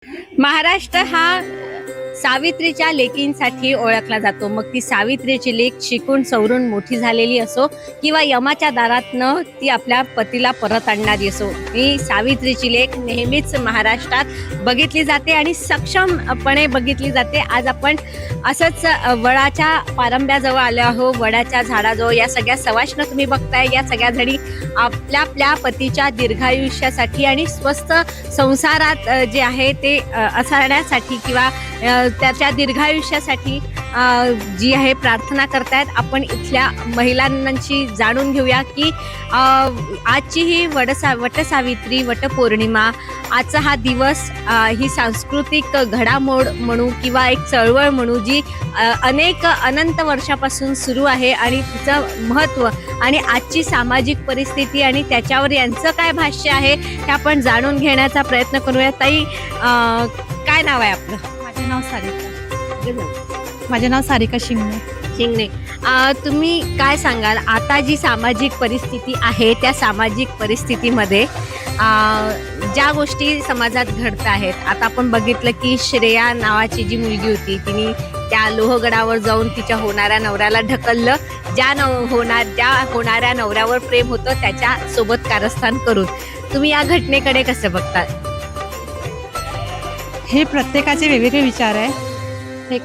महाराष्ट्र हा सावित्रीच्या लेकींसाठी ओळखला जातो. मग ती सावित्रीची लेक शिकून सवरून मोठी झालेली असो किंवा यमाच्या दारातनं ती आपल्या पतीला परत आणणारी असो, ही सावित्रीची लेक नेहमीच महाराष्ट्रात बघितली जाते आणि सक्षमपणे बघितली जाते. आज आपण असंच वडाच्या पारंब्याजवळ आलो आहो. वडाच्या झाडाजवळ या सगळ्या सवाष्ण तुम्ही बघताय. या सगळ्या जणी आपल्या आपल्या पतीच्या दीर्घायुष्यासाठी आणि स्वस्थ संसारात जे आहे ते असण्यासाठी किंवा त्याच्या दीर्घायुष्यासाठी जी आहे प्रार्थना करतायत. आपण इथल्या महिलांची जाणून घेऊया की आजची ही वटसावित्री वटपौर्णिमा, आजचा हा दिवस ही सांस्कृतिक घडामोड म्हणू किंवा एक चळवळ म्हणू जी अनंत वर्षापासून सुरू आहे आणि तिचं महत्त्व आणि आजची सामाजिक परिस्थिती आणि त्याच्यावर यांचं काय भाष्य आहे हे आपण जाणून घेण्याचा प्रयत्न करूया. ताई, काय नाव आहे आपलं? माझे नाव सारिका शिंगणे. तुम्ही काय सांगाल, आता जी सामाजिक परिस्थिती आहे त्या सामाजिक परिस्थितीमध्ये ज्या गोष्टी समाजात घडत आहेत. आता आपण बघितलं की श्रेया नावाची जी मुलगी होती तिने त्या लोहगडावर जाऊन तिच्या होणाऱ्या नवऱ्याला ढकललं. ज्या होणाऱ्या नवऱ्यावर प्रेम होतं त्याच्या सोबत कारस्थान करून. तुम्ही या घटनेकडे कसं बघता? हे प्रत्येकाचे वेगवेगळे विचार आहे. हे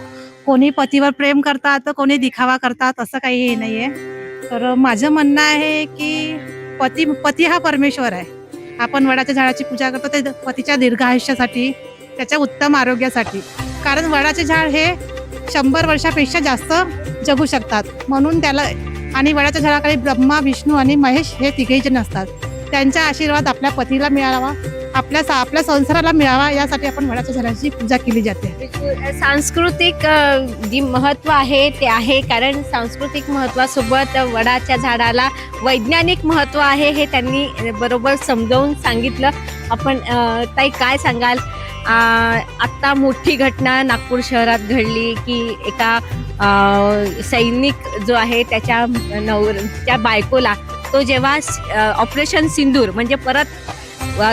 कोणी पतीवर प्रेम करतात तर कोणी दिखावा करतात, असं काही हे नाहीये. तर माझं म्हणणं आहे की पती हा परमेश्वर आहे. आपण वडाच्या झाडाची पूजा करतो ते पतीच्या दीर्घ आयुष्यासाठी, त्याच्या उत्तम आरोग्यासाठी. कारण वडाचे झाड हे 100 वर्षापेक्षा जास्त जगू शकतात म्हणून त्याला. आणि वडाच्या झाडाखाली ब्रह्मा, विष्णू आणि महेश हे तिघेही जण असतात. त्यांचा आशीर्वाद आपल्या पतीला मिळावा, आपल्या संसाराला मिळावा, यासाठी आपण वडाच्या झाडाची पूजा केली जाते. सांस्कृतिक जी महत्त्व आहे ते आहे, कारण सांस्कृतिक महत्त्वासोबत वडाच्या झाडाला वैज्ञानिक महत्त्व आहे हे त्यांनी बरोबर समजावून सांगितलं. आपण ताई काय सांगाल, आत्ता मोठी घटना नागपूर शहरात घडली की एका सैनिक जो आहे त्या बायकोला तो जेव्हा ऑपरेशन सिंदूर म्हणजे परत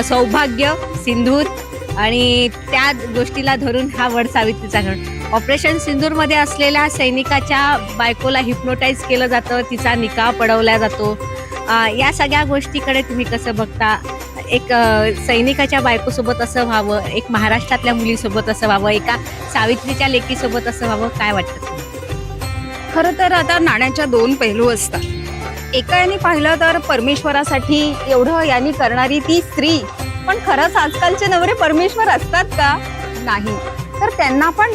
सौभाग्य सिंदूर आणि त्या गोष्टीला धरून हा वटसावित्रीचा सण, ऑपरेशन सिंदूरमध्ये असलेल्या सैनिकाच्या बायकोला हिप्नोटाईज केलं जातं, तिचा निकाह पडवला जातो. या सगळ्या गोष्टीकडे तुम्ही कसं बघता? एक सैनिकाच्या बायकोसोबत असं व्हावं, एक महाराष्ट्रातल्या मुलीसोबत असं व्हावं, एका सावित्रीच्या लेकीसोबत असं व्हावं, काय वाटतं? खरं तर आता नाण्याच्या दोन पैलू असतात. एका याने पाहिलं तर परमेश्वरासाठी एवढं यांनी करणारी ती स्त्री, पण खरंच आजकालचे नवरे परमेश्वर असतात का? नाही. तर त्यांना पण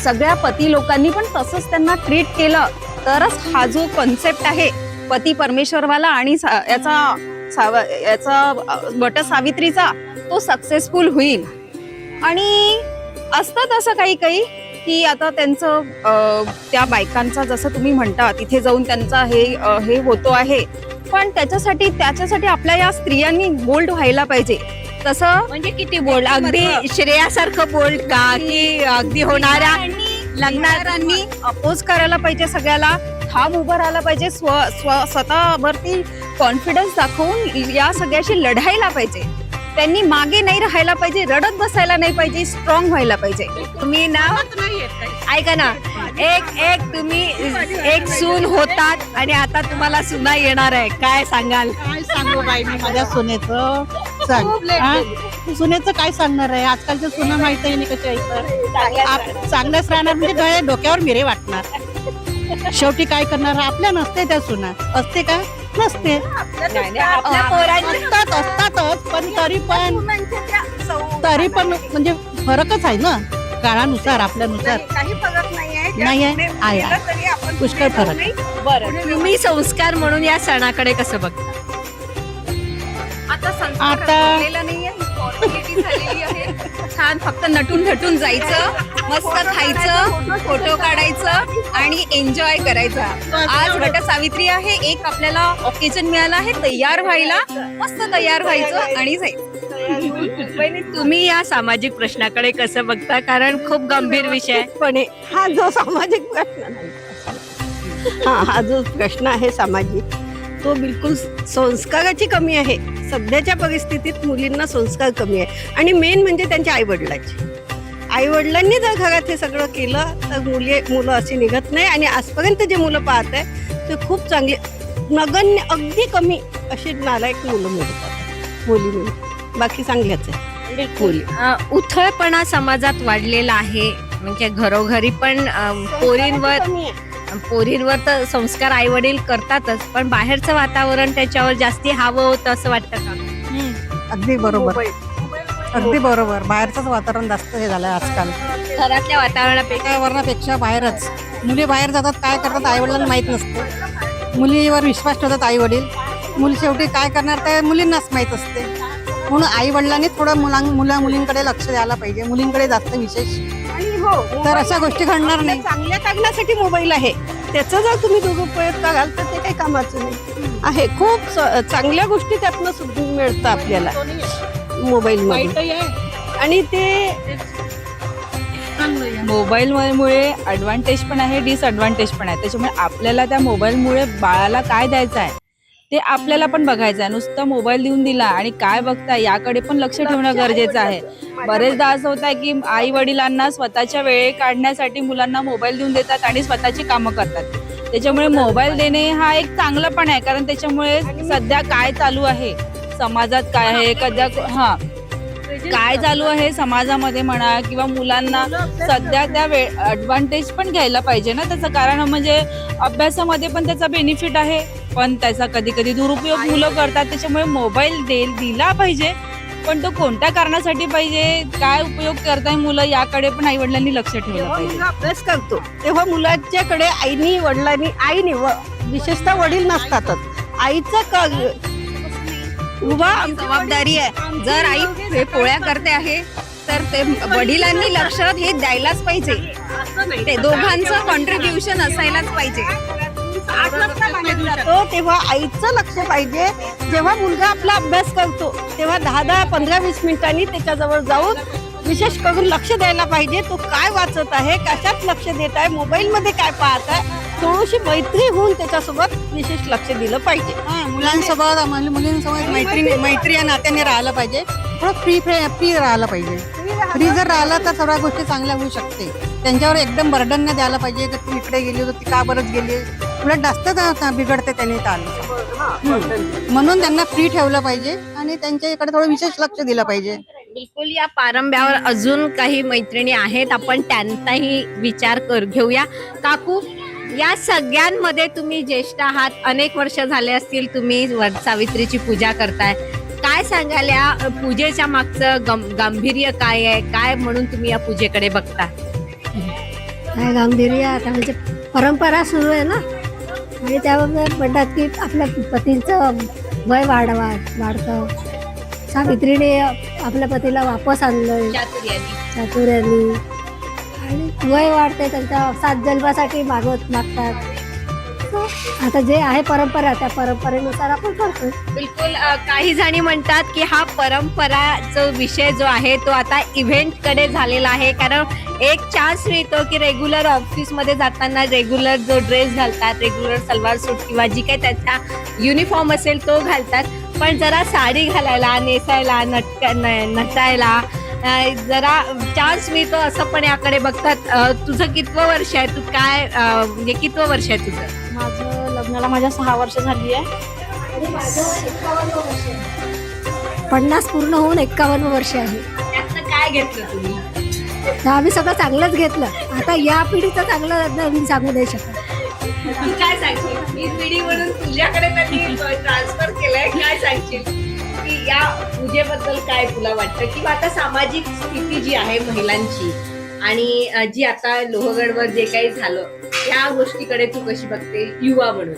सगळ्या पती लोकांनी पण तसंच त्यांना ट्रीट केलं तरच हा जो कॉन्सेप्ट आहे पती परमेश्वरवाला आणि याचा वटसावित्रीचा तो सक्सेसफुल होईल. आणि असतात असं काही काही की आता त्यांचं त्या बायकांचा जसं तुम्ही म्हणता तिथे जाऊन त्यांचा हे होतो आहे, पण त्याच्यासाठी आपल्या या स्त्रियांनी बोल्ड व्हायला पाहिजे. तसं म्हणजे किती बोल्ड? अगदी श्रेयासारखं बोल्ड का की अगदी होणाऱ्या लग्नारांनी अपोज करायला पाहिजे, सगळ्याला ठाम उभं राहायला पाहिजे, स्वतःवरती कॉन्फिडन्स दाखवून या सगळ्याशी लढायला पाहिजे. त्यांनी मागे नाही राहायला पाहिजे, रडत बसायला नाही पाहिजे, स्ट्रॉंग व्हायला पाहिजे. तुम्ही ना ऐका ना, तुम्ही एक सून होतात आणि आता तुम्हाला सुना येणार आहे, काय सांगाल? काय सांगू बाई मी माझ्या सुनेचं काय सांगणार आहे. आजकालच्या सुना माहित नाही कशा आहेत. चांगलंच राहणार म्हणजे डोक्यावर मिरे वाटणार. शेवटी काय करणार, आपल्या नसते त्या सुना, असते का? नसते. आपल्या पोरांच्या असतातच, पण तरी पण म्हणजे फरकच आहे ना, काळानुसार आपल्यानुसार काही फरक नाही आहे. पुष्कळ फरक आहे. बरं, तुम्ही संस्कार म्हणून या सणाकडे कसं बघता? आता नाहीये, झालेली आहे. छान फक्त नटून थटून जायचं, मस्त खायचं, फोटो काढायचं आणि एन्जॉय करायचा. आज वटसावित्री आहे, एक आपल्याला ऑकेजन मिळालं आहे तयार व्हायला, मस्त तयार व्हायचं आणि जायचं. तुम्ही या सामाजिक प्रश्नाकडे कसं बघता? कारण खूप गंभीर विषय आहे. पण हा जो सामाजिक प्रश्न नाही, हा जो प्रश्न आहे सामाजिक, तो बिलकुल संस्काराची कमी आहे. सध्याच्या परिस्थितीत मुलींना संस्कार कमी आहे आणि मेन म्हणजे त्यांच्या आईवडिलांचे. आईवडिलांनी जर घरात हे सगळं केलं तर मुलं अशी निघत नाही. आणि आजपर्यंत जे मुलं पाहत आहे ते खूप चांगले, नगण्य अगदी कमी अशी नालायक मुलं मिळतात मुली. बाकी चांगल्याच आहे मुली. उथळपणा समाजात वाढलेला आहे, म्हणजे घरोघरी पण पोरींवर तर संस्कार आई वडील करतातच, पण बाहेरचं वातावरण त्याच्यावर जास्ती हवं होतं असं वाटतं का? अगदी बरोबर, अगदी बरोबर. बाहेरचंच वातावरण जास्त हे झालंय आजकाल. घरातल्या वातावरणापेक्षा बाहेरच मुली बाहेर जातात, काय करतात आई वडिलांना माहीत नसतं. मुलीवर विश्वास ठेवतात आई वडील. मुली शेवटी काय करणार ते मुलींनाच माहीत असते. म्हणून आई वडिलांनी थोडं मुलींकडे लक्ष द्यायला पाहिजे, मुलींकडे जास्त विशेष. तर अशा गोष्टी घडणार नाही. चांगल्या कारणासाठी मोबाईल आहे, त्याचा जर तुम्ही दुरुपयोग कराल तर ते काही कामाचं नाही आहे. खूप चांगल्या गोष्टी त्यातनं मिळतं आपल्याला मोबाईलमध्ये. आणि ते मोबाईलमुळे ॲडव्हान्टेज पण आहे, डिसॲडव्हान्टेज पण आहे. त्याच्यामुळे आपल्याला त्या मोबाईलमुळे बाळाला काय द्यायचं आहे ते आपल्याला पण बघायचं आहे. नुसतं मोबाईल देऊन दिला आणि काय बघताय याकडे पण लक्ष ठेवणं गरजेचं आहे. बरेचदा असं होत आहे की आई वडिलांना स्वतःच्या वेळ काढण्यासाठी मुलांना मोबाईल देऊन देतात आणि स्वतःची कामं करतात. त्याच्यामुळे मोबाईल देणे हा एक चांगलं पण आहे, कारण त्याच्यामुळे सध्या काय चालू आहे समाजात, काय आहे काय चालू आहे समाजामध्ये म्हणा, किंवा मुलांना सध्या त्या ॲडव्हान्टेज पण घ्यायला पाहिजे ना त्याचं. कारण म्हणजे अभ्यासामध्ये पण त्याचा बेनिफिट आहे, पण त्याचा कधी कधी दुरुपयोग मुलं करतात. त्याच्यामुळे मोबाईल दिला पाहिजे, पण तो कोणत्या कारणासाठी पाहिजे, काय उपयोग करताय मुलं याकडे पण आई वडिलांनी लक्ष ठेवलं पाहिजे. अभ्यास करतो तेव्हा मुलाच्याकडे आईने विशेषतः वडील नसतातच. आईचं जबाबदारी आहे. जर आई हे पोळ्या करते आहे तर ते वडिलांनी लक्ष हे द्यायलाच पाहिजे. ते दोघांचं कॉन्ट्रीब्युशन असायलाच पाहिजे. तेव्हा आईचं लक्ष पाहिजे. जेव्हा मुलगा आपला अभ्यास करतो तेव्हा 10-10, 15-20 मिनिटांनी त्याच्याजवळ जाऊन विशेष करून लक्ष द्यायला पाहिजे. तो काय वाचत आहे, कशात लक्ष देत आहे, मोबाईलमध्ये काय पाहत आहे, थोडीशी मैत्री होऊन त्याच्यासोबत विशेष लक्ष दिलं पाहिजे. मुलींसोबत मैत्री या नात्याने राहायला पाहिजे. थोडं फ्री राहायला पाहिजे. फ्री जर राहिलं तर सगळ्या गोष्टी चांगल्या होऊ शकते. त्यांच्यावर एकदम बर्डन नाही द्यायला पाहिजे की तू इकडे गेली होती, ती का बरंच गेली. उलट जास्त बिघडते त्यांनी म्हणून त्यांना फ्री ठेवलं पाहिजे आणि त्यांच्या इकडे थोडं विशेष लक्ष दिलं पाहिजे. बिलकुल. या पारंब्यावर अजून काही मैत्रिणी आहेत, आपण त्यांचाही विचार घेऊया. काकू, या सगळ्यांमध्ये तुम्ही ज्येष्ठ आहात, अनेक वर्ष झाले असतील तुम्ही सावित्रीची पूजा करताय. काय सांगाल या पूजेच्या मागचं गांभीर्य काय आहे, काय म्हणून तुम्ही या पूजेकडे बघता? काय गांभीर्य आता म्हणजे परंपरा सुरू आहे ना, आणि त्याबद्दल म्हणतात की आपल्या पतीचं वय वाढतं. सावित्रीने आपल्या पतीला वापस आणलंय चातुर्यानी, आणि वय वाढते त्यांच्या 7 जन्मासाठी मागतात. आता जे आहे परंपरा त्या परंपरेनुसार आपण करतो. बिलकुल. काही जणी म्हणतात की हा परंपराचा विषय जो आहे तो आता इव्हेंट कडे झालेला आहे, कारण एक चान्स मिळतो की रेग्युलर ऑफिसमध्ये जाताना रेग्युलर जो ड्रेस घालतात, रेग्युलर सलवार सूट किंवा जी काही त्याचा युनिफॉर्म असेल तो घालतात, पण जरा साडी घालायला, नेसायला, नटायला जरा चान्स मिळतो असं पण याकडे बघतात. तुझं कितवं वर्ष आहे, तू काय म्हणजे कितवं वर्ष आहे तुझं? माझं लग्नाला 6 वर्ष झाली आहे. 50 पूर्ण होऊन 51 वर्ष आहे. त्यातनं काय घेतलं तुम्ही? तर आम्ही सगळं चांगलंच घेतलं. आता या पिढीचं चांगलं मी सांगू नाही शकत. तू काय सांगशील? ही पिढी म्हणून तुझ्याकडे त्यांनी ट्रान्सफर केलंय, काय सांगशील की या पूजेबद्दल काय तुला वाटतं, किंवा आता सामाजिक स्थिती जी आहे महिलांची आणि जी आता लोहगडवर जे काही झालं त्या गोष्टीकडे तू कशी बघते युवा म्हणून?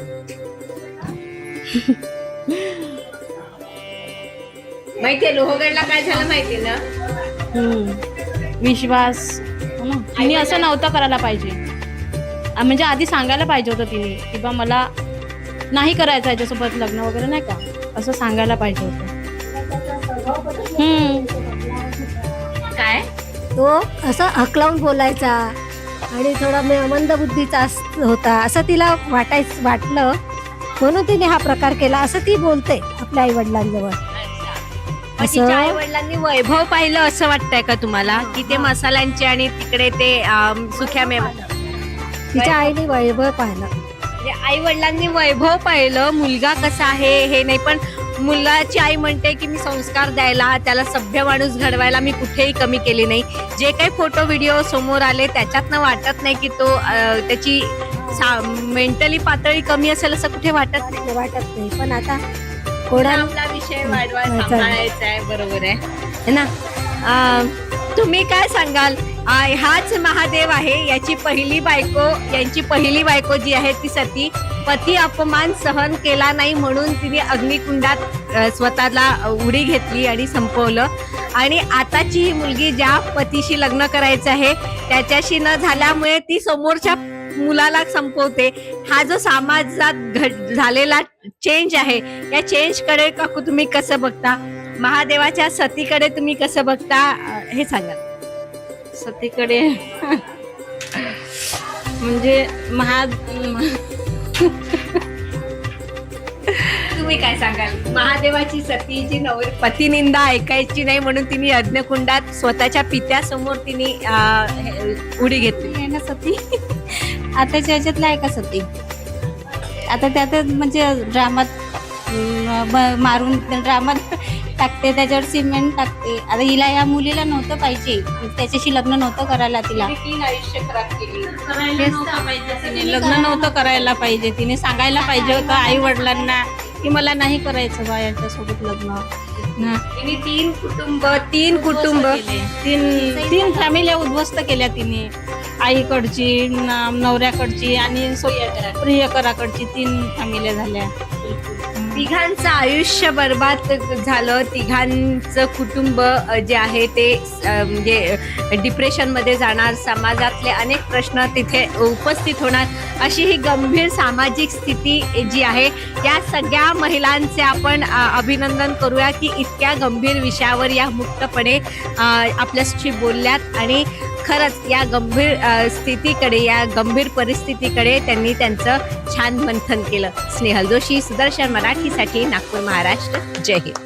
माहितीये लोहगडला काय झालं माहितीये ना? विश्वास तिने असं नव्हतं करायला पाहिजे. म्हणजे आधी सांगायला पाहिजे होतं तिने की बा मला नाही करायचं याच्यासोबत लग्न वगैरे, नाही का, असं सांगायला पाहिजे होतं. काय तो असं हकलावून बोलायचा आणि थोडा मंद बुद्धीचा होता असं तिला वाटलं. म्हणून तिने हा प्रकार केला असं ती बोलते आपल्या आई वडिलांजवळ. मग तिच्या आई वडिलांनी वैभव पाहिलं असं वाटतंय का तुम्हाला की ते मसाल्यांचे आणि तिकडे ते सुख्या मेवा तिच्या आईने वैभव पाहिलं. आई वडिलांनी वैभव पाहिलं, मुलगा कसा आहे हे नाही, पण मुलाची आई म्हणते की मी संस्कार द्यायला, त्याला सभ्य माणूस घडवायला मी कुठेही कमी केली नाही. जे काही फोटो व्हिडिओ समोर आले त्याच्यातनं वाटत नाही की तो त्याची मेंटली पातळी कमी असेल असं कुठे वाटत नाही. वाटत नाही, पण आता कोणाला आपला विषय वाढवा सांभाळायचा आहे, बरोबर आहे ना. तुम्ही काय सांगाल? हाच महादेव आहे, यांची पहिली बायको जी आहे ती सती, पती अपमान सहन केला नाही म्हणून तिने अग्निकुंडात स्वतःला उडी घेतली आणि संपवलं. आणि आताची ही मुलगी ज्या पतीशी लग्न करायचं आहे त्याच्याशी न झाल्यामुळे ती समोरच्या मुलाला संपवते. हा जो समाजात झालेला चेंज आहे, या चेंज कडे तुम्ही कसं बघता? महादेवाच्या सतीकडे तुम्ही कसं बघता हे सांगा. सतीकडे म्हणजे तुम्ही काय सांगाल? महादेवाची सतीची पतिनिंदा ऐकायची नाही म्हणून तिने यज्ञकुंडात स्वतःच्या पित्यासमोर तिने उडी घेतली आहे ना सती. आताच्या ह्याच्यातला आहे का सती? आता त्यात म्हणजे ड्रामात मारून ड्रामात टाकते, त्याच्यावर सिमेंट टाकते. आता हिला या मुलीला नव्हतं पाहिजे, त्याच्याशी लग्न नव्हतं करायला तिला. आयुष्य खराब केली. लग्न नव्हतं करायला पाहिजे, तिने सांगायला पाहिजे होतं आई वडिलांना की मला नाही करायचं बा यांच्यासोबत लग्न. तिने तीन कुटुंब तीन फॅमिल्या उद्ध्वस्त केल्या तिने, आईकडची, नवऱ्याकडची आणि प्रियकराकडची 3 फॅमिल्या झाल्या. तिघांचं आयुष्य बर्बाद झालं. तिघांचं कुटुंब जे आहे ते म्हणजे डिप्रेशनमध्ये जाणार. समाजातले अनेक प्रश्न तिथे उपस्थित होणार. अशी ही गंभीर सामाजिक स्थिती जी आहे, या सगळ्या महिलांचे आपण अभिनंदन करूया की इतक्या गंभीर विषयावर या मुक्तपणे आपल्याशी बोलल्यात आणि खरंच या गंभीर स्थितीकडे, या गंभीर परिस्थितीकडे त्यांनी त्यांचं छान मंथन केलं. स्नेहल जोशी, सुदर्शन मराठीसाठी, नागपूर, महाराष्ट्र. जय हिंद.